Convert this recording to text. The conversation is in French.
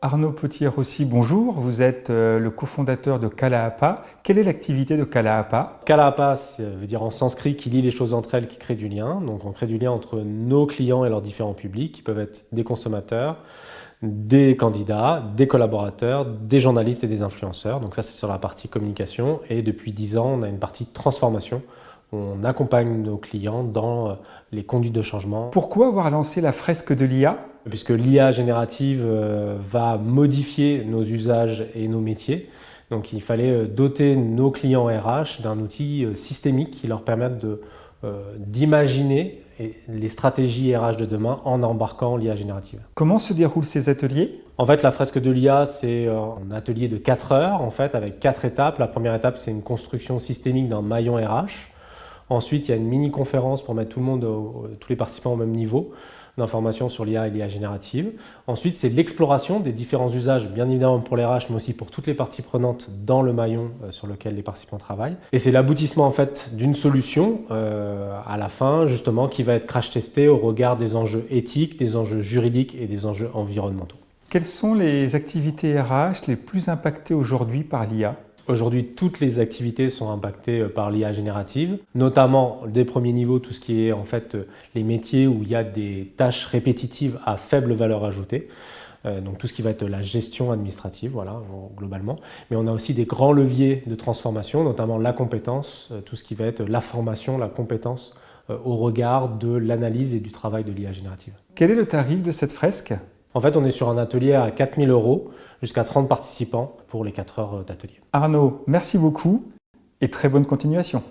Arnaud Potier-Rossi, bonjour. Vous êtes le cofondateur de Kalaapa. Quelle est l'activité de Kalaapa? Kalaapa, ça veut dire en sanskrit qui lie les choses entre elles, qui crée du lien. Donc on crée du lien entre nos clients et leurs différents publics, qui peuvent être des consommateurs, des candidats, des collaborateurs, des journalistes et des influenceurs. Donc ça, c'est sur la partie communication. Et depuis 10 ans, on a une partie transformation. On accompagne nos clients dans les conduites de changement. Pourquoi avoir lancé la fresque de l'IA? Puisque l'IA générative va modifier nos usages et nos métiers. Donc il fallait doter nos clients RH d'un outil systémique qui leur permette d'imaginer les stratégies RH de demain en embarquant l'IA générative. Comment se déroulent ces ateliers? En fait, la fresque de l'IA, c'est un atelier de 4 heures en fait, avec 4 étapes. La première étape, c'est une construction systémique d'un maillon RH. Ensuite, il y a une mini-conférence pour mettre tout le monde, tous les participants au même niveau d'information sur l'IA et l'IA générative. Ensuite, c'est l'exploration des différents usages, bien évidemment pour les RH, mais aussi pour toutes les parties prenantes dans le maillon sur lequel les participants travaillent. Et c'est l'aboutissement en fait d'une solution à la fin, justement, qui va être crash-testée au regard des enjeux éthiques, des enjeux juridiques et des enjeux environnementaux. Quelles sont les activités RH les plus impactées aujourd'hui par l'IA? Aujourd'hui, toutes les activités sont impactées par l'IA générative, notamment des premiers niveaux, tout ce qui est en fait les métiers où il y a des tâches répétitives à faible valeur ajoutée. Donc tout ce qui va être la gestion administrative, voilà, globalement. Mais on a aussi des grands leviers de transformation, notamment la compétence, tout ce qui va être la formation, la compétence au regard de l'analyse et du travail de l'IA générative. Quel est le tarif de cette fresque? En fait, on est sur un atelier à 4 000 € jusqu'à 30 participants pour les 4 heures d'atelier. Arnaud, merci beaucoup et très bonne continuation.